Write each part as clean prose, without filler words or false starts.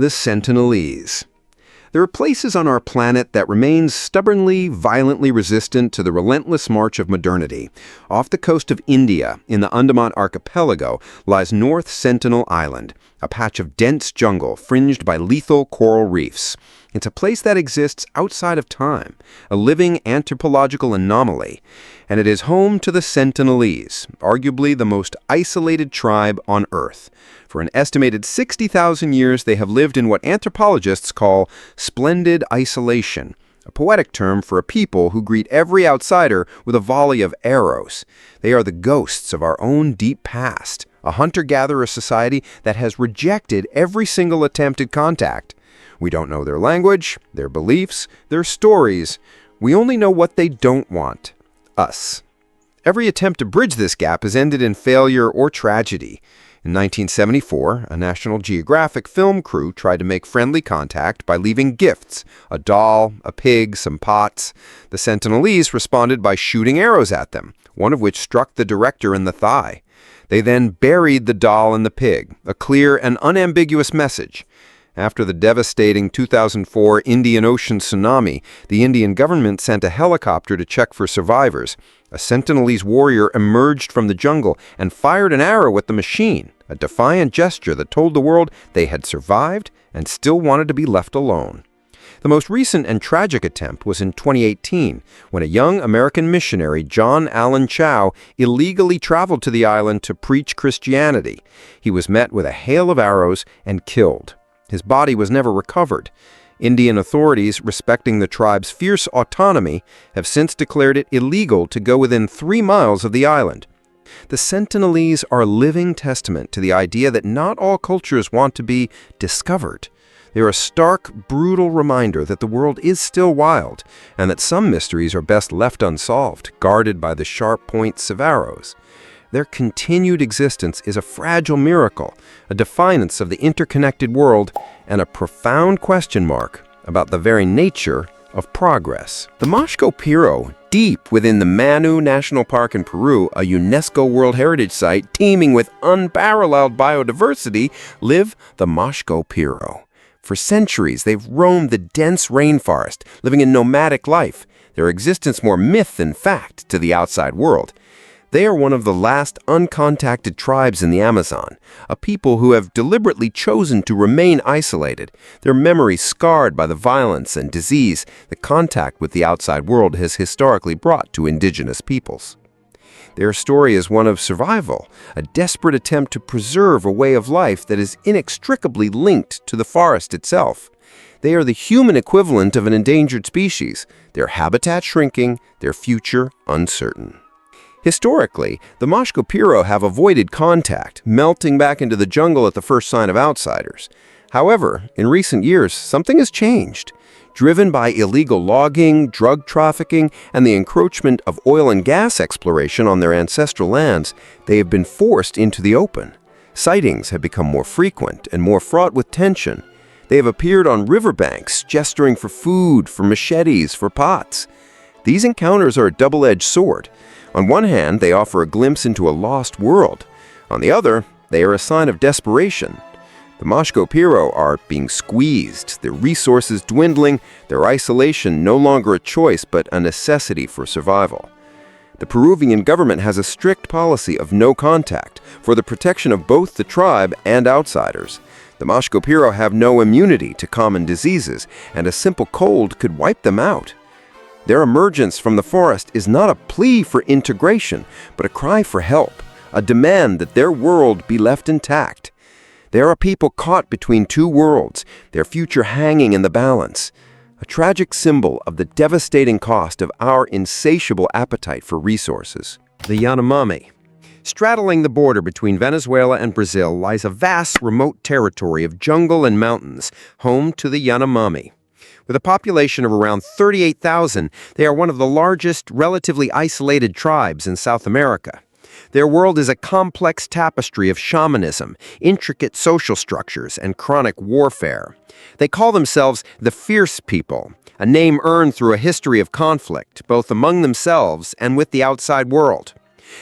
the Sentinelese. There are places on our planet that remain stubbornly, violently resistant to the relentless march of modernity. Off the coast of India, in the Andaman Archipelago, lies North Sentinel Island, a patch of dense jungle fringed by lethal coral reefs. It's a place that exists outside of time, a living anthropological anomaly, and it is home to the Sentinelese, arguably the most isolated tribe on Earth. For an estimated 60,000 years, they have lived in what anthropologists call splendid isolation, a poetic term for a people who greet every outsider with a volley of arrows. They are the ghosts of our own deep past, a hunter-gatherer society that has rejected every single attempted contact. We don't know their language, their beliefs, their stories. We only know what they don't want: us. Every attempt to bridge this gap has ended in failure or tragedy. In 1974, a National Geographic film crew tried to make friendly contact by leaving gifts: a doll, a pig, some pots. The Sentinelese responded by shooting arrows at them, one of which struck the director in the thigh. They then buried the doll and the pig, a clear and unambiguous message. After the devastating 2004 Indian Ocean tsunami, the Indian government sent a helicopter to check for survivors. A Sentinelese warrior emerged from the jungle and fired an arrow at the machine, a defiant gesture that told the world they had survived and still wanted to be left alone. The most recent and tragic attempt was in 2018, when a young American missionary, John Allen Chow, illegally traveled to the island to preach Christianity. He was met with a hail of arrows and killed. His body was never recovered. Indian authorities, respecting the tribe's fierce autonomy, have since declared it illegal to go within 3 miles of the island. The Sentinelese are a living testament to the idea that not all cultures want to be discovered. They are a stark, brutal reminder that the world is still wild, and that some mysteries are best left unsolved, guarded by the sharp points of arrows. Their continued existence is a fragile miracle, a defiance of the interconnected world, and a profound question mark about the very nature of progress. The Mashco Piro, deep within the Manu National Park in Peru, a UNESCO World Heritage Site teeming with unparalleled biodiversity, live the Mashco Piro. For centuries, they've roamed the dense rainforest, living a nomadic life, their existence more myth than fact to the outside world. They are one of the last uncontacted tribes in the Amazon, a people who have deliberately chosen to remain isolated, their memories scarred by the violence and disease that contact with the outside world has historically brought to indigenous peoples. Their story is one of survival, a desperate attempt to preserve a way of life that is inextricably linked to the forest itself. They are the human equivalent of an endangered species, their habitat shrinking, their future uncertain. Historically, the Mashco Piro have avoided contact, melting back into the jungle at the first sign of outsiders. However, in recent years, something has changed. Driven by illegal logging, drug trafficking, and the encroachment of oil and gas exploration on their ancestral lands, they have been forced into the open. Sightings have become more frequent and more fraught with tension. They have appeared on riverbanks, gesturing for food, for machetes, for pots. These encounters are a double-edged sword. On one hand, they offer a glimpse into a lost world. On the other, they are a sign of desperation. The Mashco Piro are being squeezed, their resources dwindling, their isolation no longer a choice but a necessity for survival. The Peruvian government has a strict policy of no contact for the protection of both the tribe and outsiders. The Mashco Piro have no immunity to common diseases, and a simple cold could wipe them out. Their emergence from the forest is not a plea for integration, but a cry for help, a demand that their world be left intact. They are a people caught between two worlds, their future hanging in the balance, a tragic symbol of the devastating cost of our insatiable appetite for resources. The Yanomami. Straddling the border between Venezuela and Brazil lies a vast remote territory of jungle and mountains, home to the Yanomami. With a population of around 38,000, they are one of the largest, relatively isolated tribes in South America. Their world is a complex tapestry of shamanism, intricate social structures, and chronic warfare. They call themselves the Fierce People, a name earned through a history of conflict, both among themselves and with the outside world.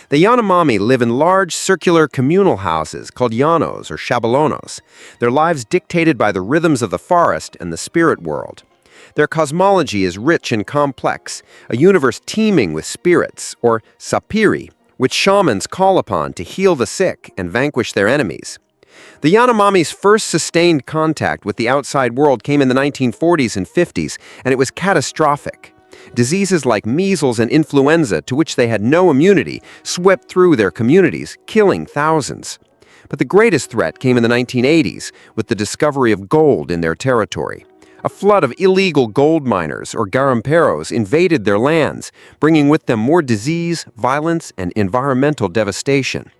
The Yanomami live in large circular communal houses called llanos or shabalonos, their lives dictated by the rhythms of the forest and the spirit world. Their cosmology is rich and complex, a universe teeming with spirits, or sapiri, which shamans call upon to heal the sick and vanquish their enemies. The Yanomami's first sustained contact with the outside world came in the 1940s and 50s, and it was catastrophic. Diseases like measles and influenza, to which they had no immunity, swept through their communities, killing thousands. But the greatest threat came in the 1980s, with the discovery of gold in their territory. A flood of illegal gold miners, or garimperos, invaded their lands, bringing with them more disease, violence, and environmental devastation.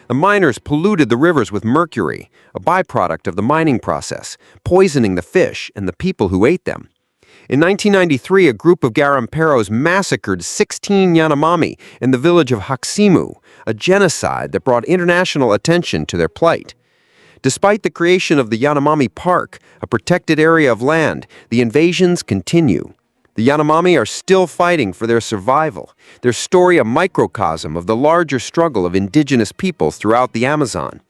The miners polluted the rivers with mercury, a byproduct of the mining process, poisoning the fish and the people who ate them. In 1993, a group of garimperos massacred 16 Yanomami in the village of Haksimu, a genocide that brought international attention to their plight. Despite the creation of the Yanomami Park, a protected area of land, the invasions continue. The Yanomami are still fighting for their survival, their story a microcosm of the larger struggle of indigenous peoples throughout the Amazon.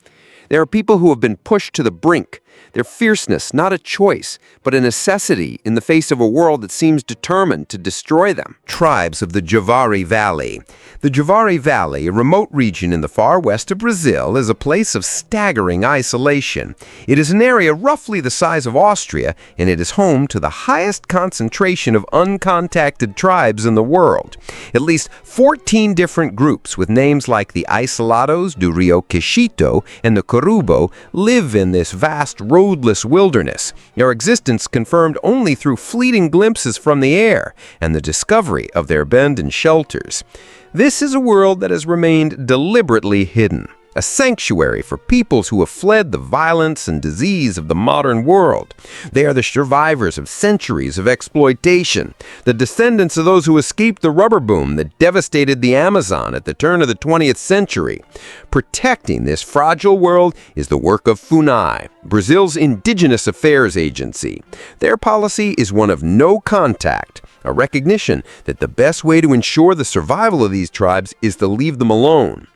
There are people who have been pushed to the brink, their fierceness not a choice, but a necessity in the face of a world that seems determined to destroy them. Tribes of the Javari Valley. The Javari Valley, a remote region in the far west of Brazil, is a place of staggering isolation. It is an area roughly the size of Austria, and it is home to the highest concentration of uncontacted tribes in the world. At least 14 different groups with names like the Isolados do Rio Quixito and the Corubo live in this vast roadless wilderness, their existence confirmed only through fleeting glimpses from the air and the discovery of their abandoned shelters. This is a world that has remained deliberately hidden, a sanctuary for peoples who have fled the violence and disease of the modern world. They are the survivors of centuries of exploitation, the descendants of those who escaped the rubber boom that devastated the Amazon at the turn of the 20th century. Protecting this fragile world is the work of FUNAI, Brazil's indigenous affairs agency. Their policy is one of no contact, a recognition that the best way to ensure the survival of these tribes is to leave them alone.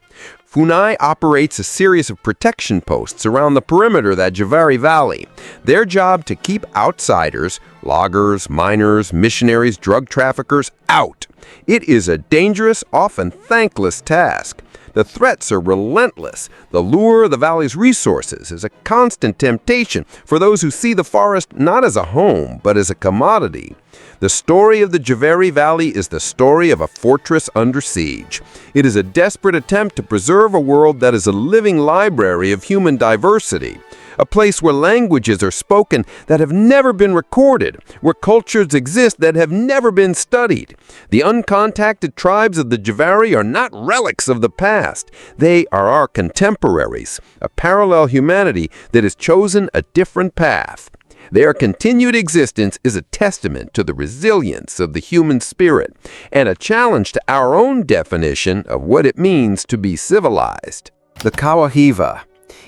FUNAI operates a series of protection posts around the perimeter of that Javari Valley. Their job to keep outsiders, loggers, miners, missionaries, drug traffickers, out. It is a dangerous, often thankless task. The threats are relentless. The lure of the valley's resources is a constant temptation for those who see the forest not as a home, but as a commodity. The story of the Javari Valley is the story of a fortress under siege. It is a desperate attempt to preserve a world that is a living library of human diversity, a place where languages are spoken that have never been recorded, where cultures exist that have never been studied. The uncontacted tribes of the Javari are not relics of the past. They are our contemporaries, a parallel humanity that has chosen a different path. Their continued existence is a testament to the resilience of the human spirit and a challenge to our own definition of what it means to be civilized. The Kawahiva.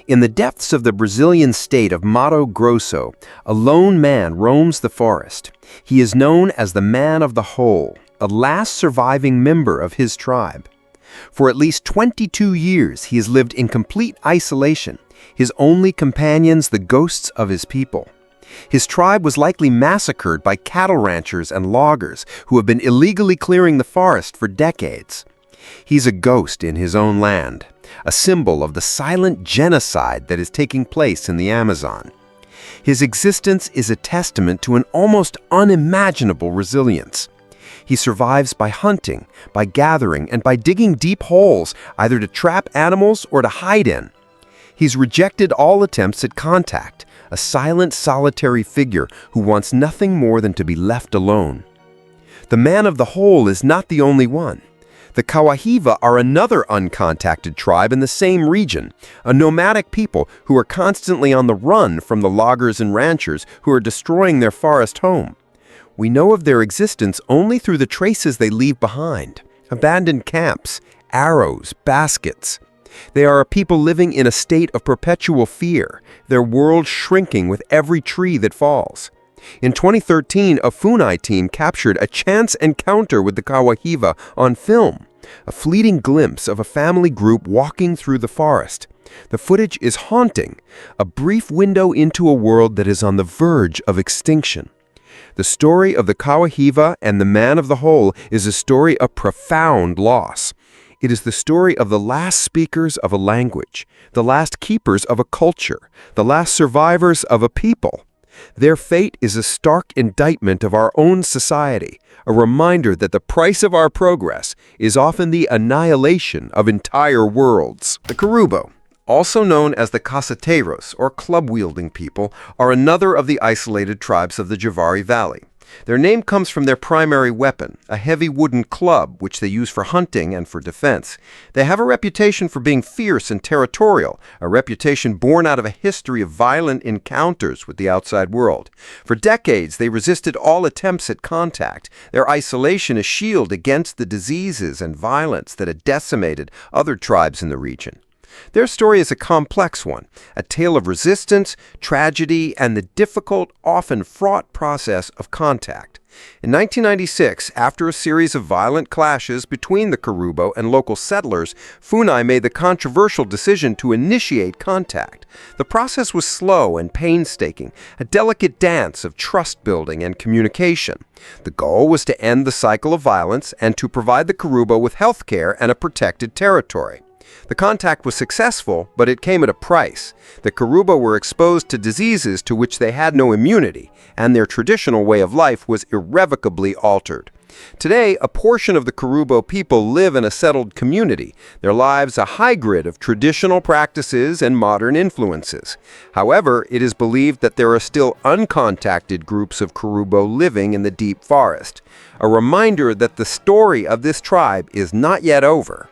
In the depths of the Brazilian state of Mato Grosso, a lone man roams the forest. He is known as the Man of the Hole, a last surviving member of his tribe. For at least 22 years, he has lived in complete isolation, his only companions the ghosts of his people. His tribe was likely massacred by cattle ranchers and loggers who have been illegally clearing the forest for decades. He's a ghost in his own land, a symbol of the silent genocide that is taking place in the Amazon. His existence is a testament to an almost unimaginable resilience. He survives by hunting, by gathering, and by digging deep holes, either to trap animals or to hide in. He's rejected all attempts at contact, a silent, solitary figure who wants nothing more than to be left alone. The Man of the Hole is not the only one. The Kawahiva are another uncontacted tribe in the same region, a nomadic people who are constantly on the run from the loggers and ranchers who are destroying their forest home. We know of their existence only through the traces they leave behind: abandoned camps, arrows, baskets. They are a people living in a state of perpetual fear, their world shrinking with every tree that falls. In 2013, a FUNAI team captured a chance encounter with the Kawahiva on film. a fleeting glimpse of a family group walking through the forest. The footage is haunting, a brief window into a world that is on the verge of extinction. The story of the Kawahiva and the Man of the Hole is a story of profound loss. It is the story of the last speakers of a language, the last keepers of a culture, the last survivors of a people. Their fate is a stark indictment of our own society, a reminder that the price of our progress is often the annihilation of entire worlds. The Karubo, also known as the Caseteros, or club-wielding people, are another of the isolated tribes of the Javari Valley. Their name comes from their primary weapon, a heavy wooden club which they use for hunting and for defense. They have a reputation for being fierce and territorial, a reputation born out of a history of violent encounters with the outside world. For decades, they resisted all attempts at contact, their isolation a shield against the diseases and violence that had decimated other tribes in the region. Their story is a complex one, a tale of resistance, tragedy, and the difficult, often fraught process of contact. In 1996, after a series of violent clashes between the Karubo and local settlers, Funai made the controversial decision to initiate contact. The process was slow and painstaking, a delicate dance of trust-building and communication. The goal was to end the cycle of violence and to provide the Karubo with health care and a protected territory. The contact was successful, but it came at a price. The Karubo were exposed to diseases to which they had no immunity, and their traditional way of life was irrevocably altered. Today, a portion of the Karubo people live in a settled community, their lives a hybrid of traditional practices and modern influences. However, it is believed that there are still uncontacted groups of Karubo living in the deep forest, a reminder that the story of this tribe is not yet over.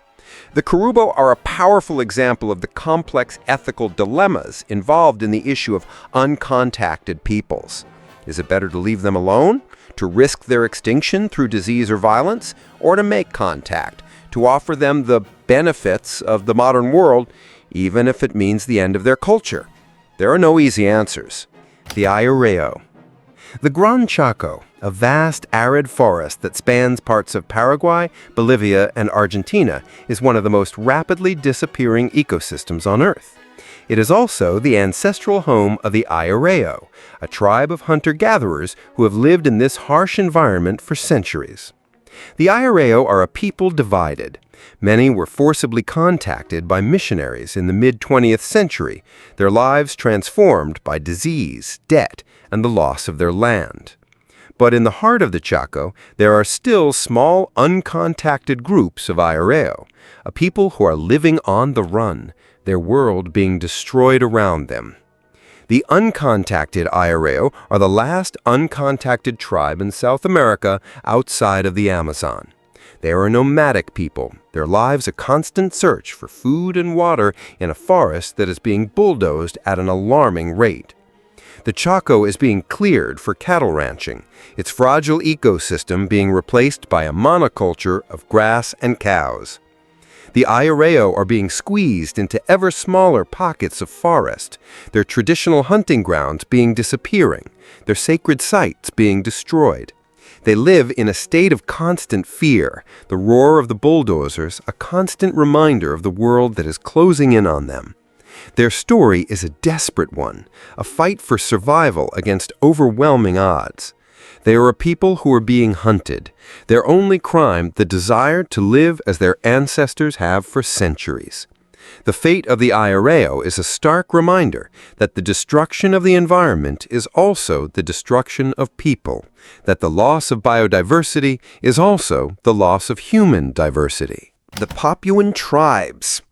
The Karubo are a powerful example of the complex ethical dilemmas involved in the issue of uncontacted peoples. Is it better to leave them alone, to risk their extinction through disease or violence, or to make contact, to offer them the benefits of the modern world, even if it means the end of their culture? There are no easy answers. The Ayureo. The Gran Chaco, a vast arid forest that spans parts of Paraguay, Bolivia, and Argentina, is one of the most rapidly disappearing ecosystems on Earth. It is also the ancestral home of the Ayureo, a tribe of hunter-gatherers who have lived in this harsh environment for centuries. The Ayureo are a people divided. Many were forcibly contacted by missionaries in the mid-20th century, their lives transformed by disease, debt, and the loss of their land. But in the heart of the Chaco, there are still small, uncontacted groups of Ayureo, a people who are living on the run, their world being destroyed around them. The uncontacted Ayureo are the last uncontacted tribe in South America outside of the Amazon. They are a nomadic people, their lives a constant search for food and water in a forest that is being bulldozed at an alarming rate. The Chaco is being cleared for cattle ranching, its fragile ecosystem being replaced by a monoculture of grass and cows. The Ayureo are being squeezed into ever smaller pockets of forest, their traditional hunting grounds disappearing, their sacred sites being destroyed. They live in a state of constant fear, the roar of the bulldozers a constant reminder of the world that is closing in on them. Their story is a desperate one, a fight for survival against overwhelming odds. They are a people who are being hunted, their only crime the desire to live as their ancestors have for centuries. The fate of the Ayureo is a stark reminder that the destruction of the environment is also the destruction of people, that the loss of biodiversity is also the loss of human diversity. The Papuan tribes.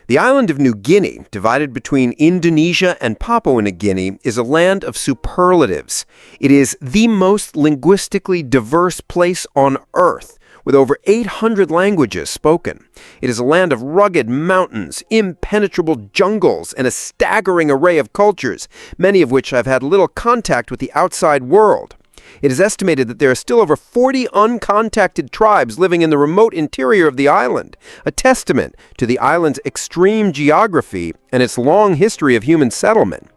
The island of New Guinea, divided between Indonesia and Papua New Guinea, is a land of superlatives. It is the most linguistically diverse place on Earth, with over 800 languages spoken. It is a land of rugged mountains, impenetrable jungles, and a staggering array of cultures, many of which have had little contact with the outside world. It is estimated that there are still over 40 uncontacted tribes living in the remote interior of the island, a testament to the island's extreme geography and its long history of human settlement.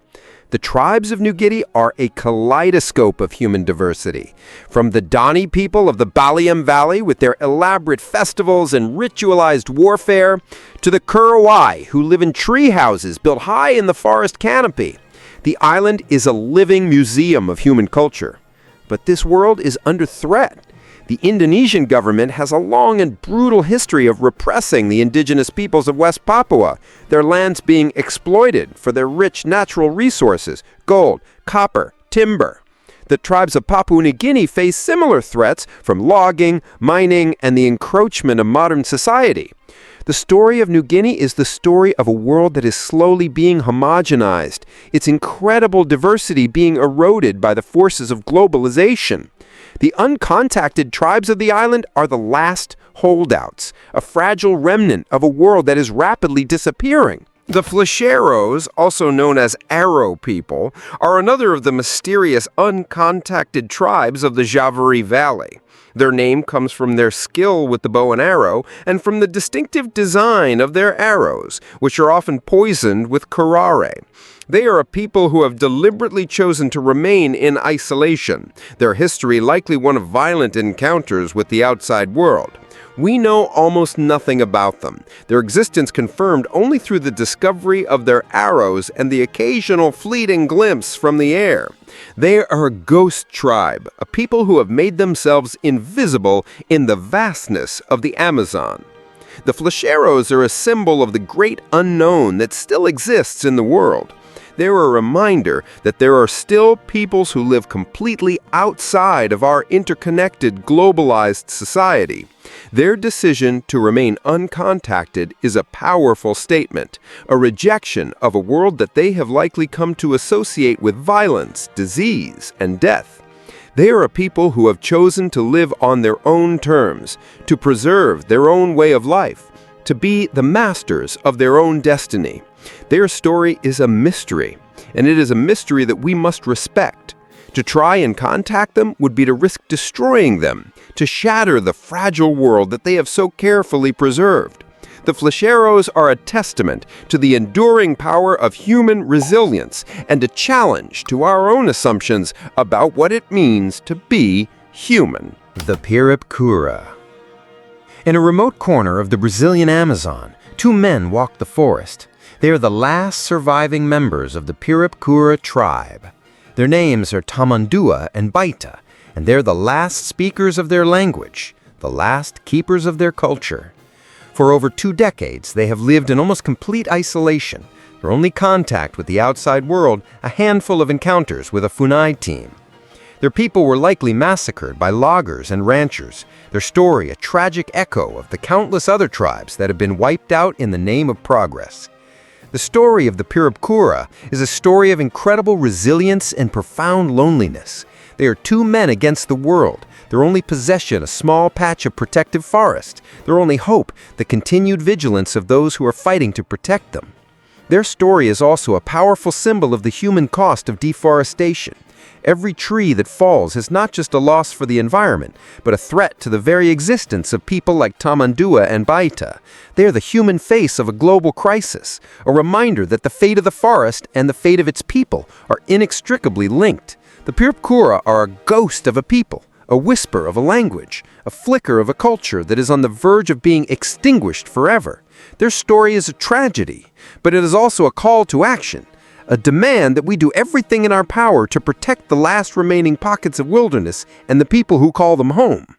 The tribes of New Guinea are a kaleidoscope of human diversity. From the Dani people of the Javari Valley with their elaborate festivals and ritualized warfare, to the Kurawai, who live in tree houses built high in the forest canopy. The island is a living museum of human culture. But this world is under threat. The Indonesian government has a long and brutal history of repressing the indigenous peoples of West Papua, their lands being exploited for their rich natural resources, gold, copper, timber. The tribes of Papua New Guinea face similar threats from logging, mining, and the encroachment of modern society. The story of New Guinea is the story of a world that is slowly being homogenized, its incredible diversity being eroded by the forces of globalization. The uncontacted tribes of the island are the last holdouts, a fragile remnant of a world that is rapidly disappearing. The Flecheros, also known as Arrow people, are another of the mysterious uncontacted tribes of the Javari Valley. Their name comes from their skill with the bow and arrow and from the distinctive design of their arrows, which are often poisoned with curare. They are a people who have deliberately chosen to remain in isolation, their history likely one of violent encounters with the outside world. We know almost nothing about them, their existence confirmed only through the discovery of their arrows and the occasional fleeting glimpse from the air. They are a ghost tribe, a people who have made themselves invisible in the vastness of the Amazon. The Flecheros are a symbol of the great unknown that still exists in the world. They're a reminder that there are still peoples who live completely outside of our interconnected, globalized society. Their decision to remain uncontacted is a powerful statement, a rejection of a world that they have likely come to associate with violence, disease, and death. They are a people who have chosen to live on their own terms, to preserve their own way of life, to be the masters of their own destiny. Their story is a mystery, and it is a mystery that we must respect. To try and contact them would be to risk destroying them, to shatter the fragile world that they have so carefully preserved. The Flecheros are a testament to the enduring power of human resilience and a challenge to our own assumptions about what it means to be human. The Piripkura. In a remote corner of the Brazilian Amazon, two men walk the forest. They are the last surviving members of the Piripkura tribe. Their names are Tamandua and Baita, and they're the last speakers of their language, the last keepers of their culture. For over 2 decades, they have lived in almost complete isolation. Their only contact with the outside world, a handful of encounters with a Funai team. Their people were likely massacred by loggers and ranchers, their story a tragic echo of the countless other tribes that have been wiped out in the name of progress. The story of the Piripkura is a story of incredible resilience and profound loneliness. They are 2 men against the world, their only possession a small patch of protective forest, their only hope the continued vigilance of those who are fighting to protect them. Their story is also a powerful symbol of the human cost of deforestation. Every tree that falls is not just a loss for the environment, but a threat to the very existence of people like Tamandua and Baita. They are the human face of a global crisis, a reminder that the fate of the forest and the fate of its people are inextricably linked. The Piripkura are a ghost of a people, a whisper of a language, a flicker of a culture that is on the verge of being extinguished forever. Their story is a tragedy, but it is also a call to action. A demand that we do everything in our power to protect the last remaining pockets of wilderness and the people who call them home.